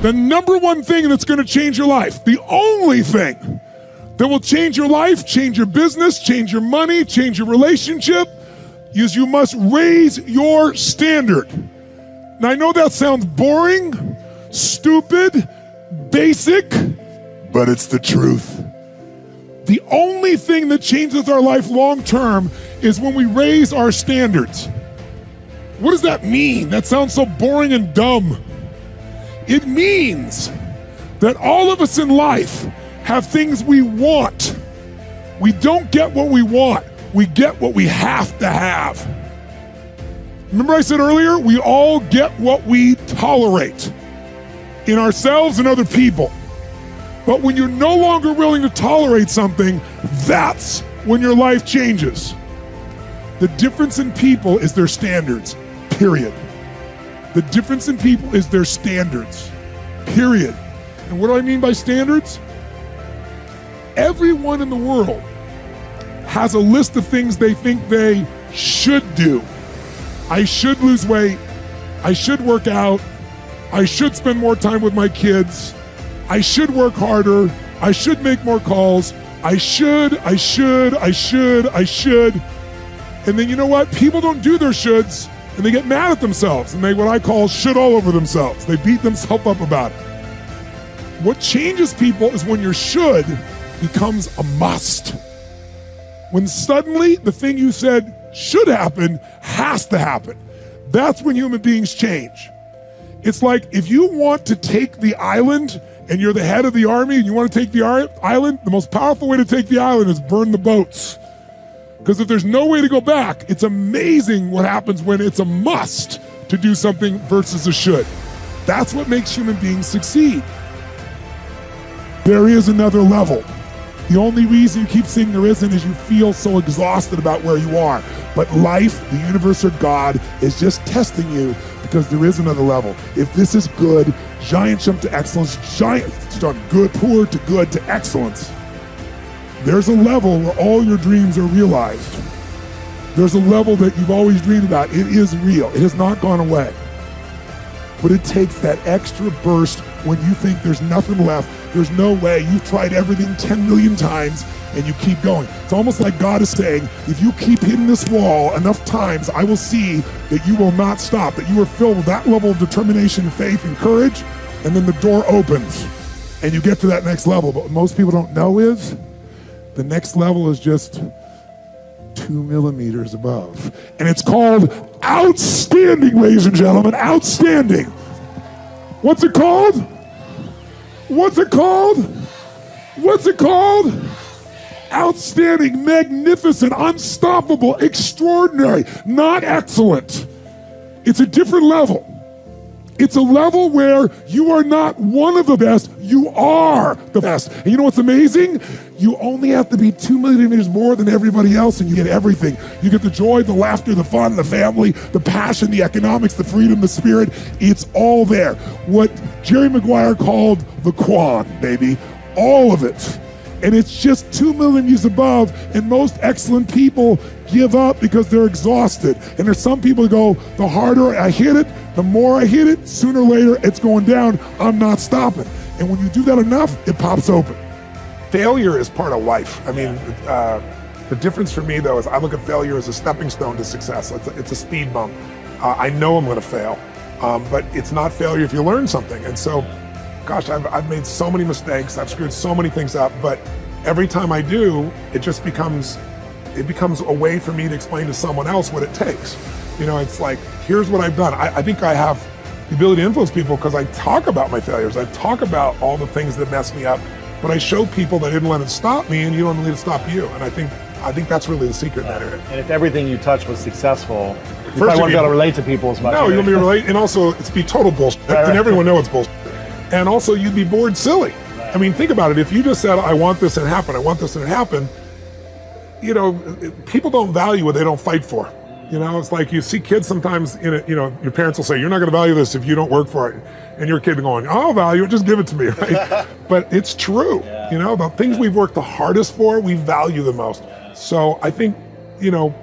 The number one thing that's going to change your life, the only thing that will change your life, change your business, change your money, change your relationship, is you must raise your standard. Now, I know that sounds boring, stupid, basic, but it's the truth. The only thing that changes our life long term is when we raise our standards. What does that mean? That sounds so boring and dumb. It means that all of us in life have things we want. We don't get what we want. We get what we have to have. Remember I said earlier, we all get what we tolerate in ourselves and other people. But when you're no longer willing to tolerate something, that's when your life changes. The difference in people is their standards, period. The difference in people is their standards, period. And what do I mean by standards? Everyone in the world has a list of things they think they should do. I should lose weight. I should work out. I should spend more time with my kids. I should work harder. I should make more calls. I should. And then you know what? People don't do their shoulds and they get mad at themselves and they what I call shit all over themselves. They beat themselves up about it. What changes people is when your should becomes a must. When suddenly the thing you said should happen has to happen. That's when human beings change. It's like if you want to take the island and you're the head of the army and you want to take the island, the most powerful way to take the island is burn the boats. Because if there's no way to go back, it's amazing what happens when it's a must to do something versus a should. That's what makes human beings succeed. There is another level. The only reason you keep saying there isn't is you feel so exhausted about where you are. But life, the universe, or God is just testing you because there is another level. If this is good, giant jump to excellence, giant start good, poor to good to excellence. There's a level where all your dreams are realized. There's a level that you've always dreamed about. It is real. It has not gone away. But it takes that extra burst when you think there's nothing left. There's no way. You've tried everything 10 million times and you keep going. It's almost like God is saying, if you keep hitting this wall enough times, I will see that you will not stop, that you are filled with that level of determination, faith, and courage, and then the door opens and you get to that next level. But what most people don't know is the next level is just 2 millimeters above. And it's called outstanding, ladies and gentlemen, outstanding. What's it called? What's it called? What's it called? Outstanding, magnificent, unstoppable, extraordinary, not excellent. It's a different level. It's a level where you are not one of the best, you are the best. And you know what's amazing? You only have to be 2 millimeters more than everybody else and you get everything. You get the joy, the laughter, the fun, the family, the passion, the economics, the freedom, the spirit. It's all there. What Jerry Maguire called the quad, baby. All of it. And it's just 2 millimeters above, and most excellent people give up because they're exhausted. And there's some people who go, the harder I hit it, the more I hit it, sooner or later it's going down, I'm not stopping. And when you do that enough, it pops open. Failure is part of life. I mean, the difference for me though is I look at failure as a stepping stone to success. It's a speed bump. I know I'm gonna fail, but it's not failure if you learn something. And so, gosh, I've made so many mistakes, I've screwed so many things up, but every time I do, it just becomes a way for me to explain to someone else what it takes. You know, it's like, here's what I've done. I think I have the ability to influence people because I talk about my failures. I talk about all the things that mess me up, but I show people that I didn't let it stop me and you don't let it stop you. And I think that's really the secret in that area. And if everything you touch was successful, you probably wouldn't be able to relate to people as much. No, you won't be able to relate, and also it's be total bullshit. Right. And everyone knows it's bullshit. And also you'd be bored silly. Right. I mean, think about it. If you just said, I want this and happen, I want this and happen, you know, people don't value what they don't fight for. You know, it's like you see kids sometimes your parents will say, you're not gonna value this if you don't work for it. And your kid going, I'll value it, just give it to me, right? But it's true. Yeah. You know, the things we've worked the hardest for, we value the most. So I think, you know,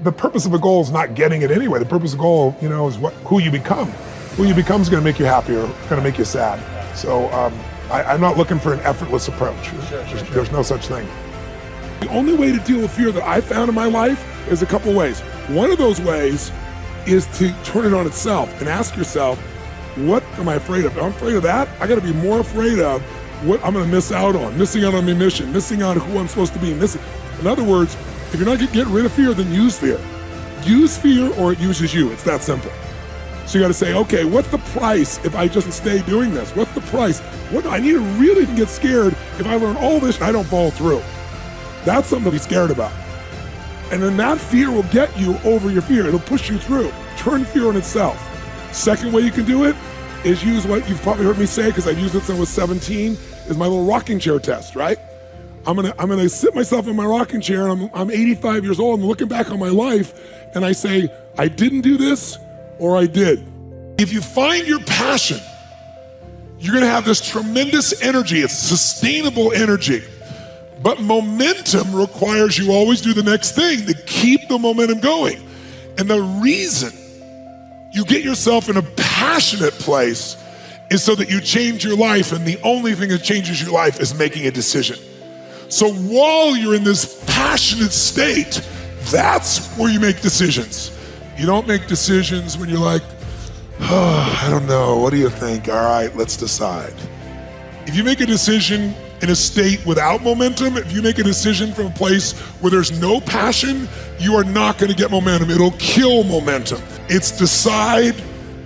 the purpose of a goal is not getting it anyway. The purpose of a goal, you know, is who you become. Who you become is gonna make you happy or gonna make you sad. So I'm not looking for an effortless approach. There's no such thing. The only way to deal with fear that I found in my life is a couple ways. One of those ways is to turn it on itself and ask yourself, what am I afraid of? If I'm afraid of that, I gotta be more afraid of what I'm gonna miss out on my mission, missing out on who I'm supposed to be, In other words, if you're not gonna get rid of fear, then use fear. Use fear or it uses you, it's that simple. So you gotta say, okay, what's the price if I just stay doing this? What's the price? What do I need to really get scared if I learn all this and I don't follow through? That's something to be scared about. And then that fear will get you over your fear. It'll push you through. Turn fear on itself. Second way you can do it is use what you've probably heard me say, because I've used it since I was 17, is my little rocking chair test, right? I'm gonna sit myself in my rocking chair, and I'm 85 years old, and looking back on my life, and I say, I didn't do this, or I did. If you find your passion, you're gonna have this tremendous energy. It's sustainable energy. But momentum requires you always do the next thing to keep the momentum going. And the reason you get yourself in a passionate place is so that you change your life, and the only thing that changes your life is making a decision. So while you're in this passionate state, that's where you make decisions. You don't make decisions when you're like, oh, I don't know, what do you think? All right, let's decide. If you make a decision in a state without momentum, if you make a decision from a place where there's no passion, you are not gonna get momentum. It'll kill momentum. It's decide,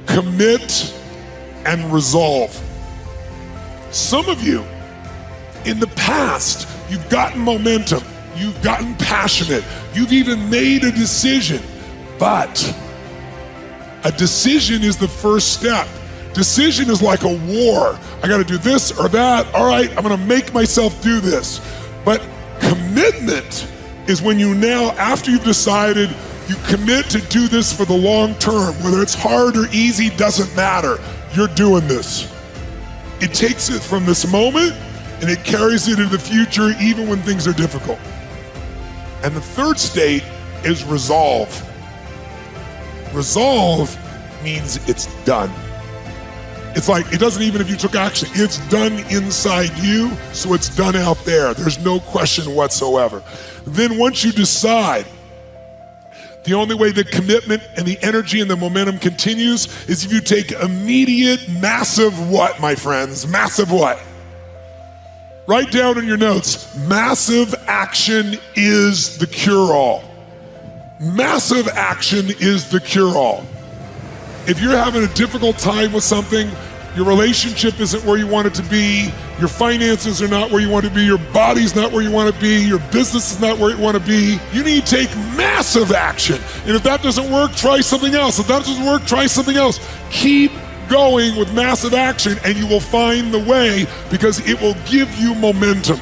commit, and resolve. Some of you, in the past, you've gotten momentum, you've gotten passionate, you've even made a decision, but a decision is the first step. Decision is like a war. I gotta do this or that. All right, I'm gonna make myself do this. But commitment is when you now, after you've decided, you commit to do this for the long term. Whether it's hard or easy, doesn't matter. You're doing this. It takes it from this moment and it carries it into the future even when things are difficult. And the third state is resolve. Resolve means it's done. It's like, it doesn't even if you took action, it's done inside you, so it's done out there. There's no question whatsoever. Then once you decide, the only way the commitment and the energy and the momentum continues is if you take immediate, massive what, my friends? Massive what? Write down in your notes, massive action is the cure-all. Massive action is the cure-all. If you're having a difficult time with something, your relationship isn't where you want it to be, your finances are not where you want to be, your body's not where you want to be, your business is not where you want to be, you need to take massive action. And if that doesn't work, try something else. If that doesn't work, try something else. Keep going with massive action and you will find the way, because it will give you momentum.